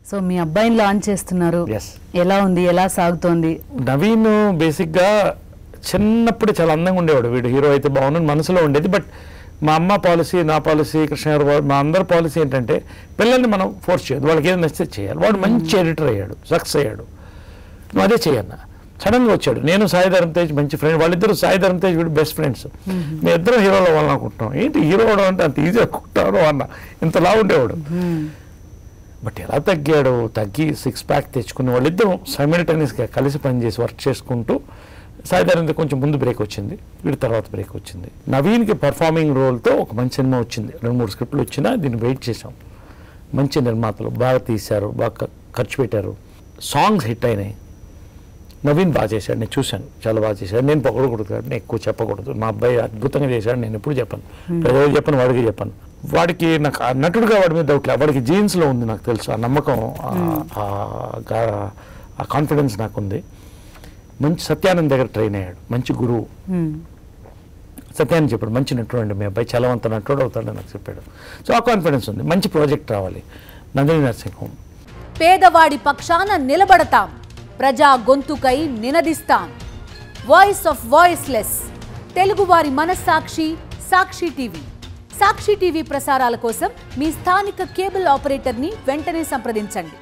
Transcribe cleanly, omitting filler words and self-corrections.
So మీ అబ్బాయిని launch చేస్తున్నారు. ఎలా ఉంది, ఎలా సాగుతోంది? నవీన్ బేసిక్గా చిన్నప్పుడు చాలా అందంగా ఉండేవాడు. వీడు హీరో అయితే బాగుందని మనసులో ఉండేది. బట్ మా అమ్మ పాలసీ, నా పాలసీ, కృష్ణ గారు, మా అందరి పాలసీ ఏంటంటే పిల్లల్ని మనం ఫోర్స్ చేయదు, వాళ్ళకి ఏదో నచ్చితే చేయాలి. వాడు మంచి ఎడిటర్ అయ్యాడు, సక్సెస్ అయ్యాడు. నువ్వు అదే చేయన్నా. సడన్గా వచ్చాడు. నేను సాయి ధరమ్ తేజ్ మంచి ఫ్రెండ్, వాళ్ళిద్దరు సాయి ధరమ్ తేజ్ వీడు బెస్ట్ ఫ్రెండ్స్. మేము ఇద్దరం హీరోలో వాళ్ళని అనుకుంటున్నాం. ఏంటి హీరో అవడం అంటే అంత ఈజీ అనుకుంటాను అన్న, ఇంతలా ఉండేవాడు. బట్ ఎలా తగ్గాడు, తగ్గి 6 ప్యాక్ తెచ్చుకుని వాళ్ళిద్దరం సైమల్టేనియస్గా కలిసి పనిచేసి వర్క్ చేసుకుంటూ సాయి ధరమ్ కొంచెం ముందు బ్రేక్ వచ్చింది, వీడి తర్వాత బ్రేక్ వచ్చింది. నవీన్కి పర్ఫార్మింగ్ రోల్తో ఒక మంచి సినిమా వచ్చింది. 2-3 స్క్రిప్ట్లు వచ్చినా దీన్ని వెయిట్ చేసాం. మంచి నిర్మాతలు బాగా తీశారు, బాగా ఖర్చు పెట్టారు, సాంగ్స్ హిట్ అయినాయి. నవీన్ బాగా చేశాడు, నేను చూశాను, చాలా బాగా చేశాడు. నేను పొగడకూడదు కాబట్టి నేను ఎక్కువ చెప్పకూడదు. మా అబ్బాయి అద్భుతంగా చేశాడు, నేను ఎప్పుడు చెప్పాను, ప్రజలకు చెప్పను, వాడికి చెప్పాను. వాడికి నాకు నటుడుగా వాడి మీద డౌట్ లేదు, వాడికి జీన్స్లో ఉంది, నాకు తెలుసు ఆ నమ్మకం, ఆ కాన్ఫిడెన్స్ నాకుంది. మంచి సత్యానంద్ దగ్గర ట్రైన్ అయ్యాడు, మంచి గురువు. సత్యాన్ని చెప్పాడు మంచి నటుడు అండి మీ అబ్బాయి, చలవంత నటుడు అవుతాడని నాకు చెప్పాడు. సో ఆ కాన్ఫిడెన్స్ ఉంది. మంచి ప్రాజెక్ట్ రావాలి. Nandini nursing home. పేదవాడి పక్షాన నిలబడతాం, ప్రజా గొంతుకై నినదిస్తాం. వాయిస్ ఆఫ్ వాయిస్లెస్, తెలుగువారి మనస్సాక్షి, సాక్షి టీవీ. సాక్షి టీవీ ప్రసారాల కోసం మీ స్థానిక కేబుల్ ఆపరేటర్ని వెంటనే సంప్రదించండి.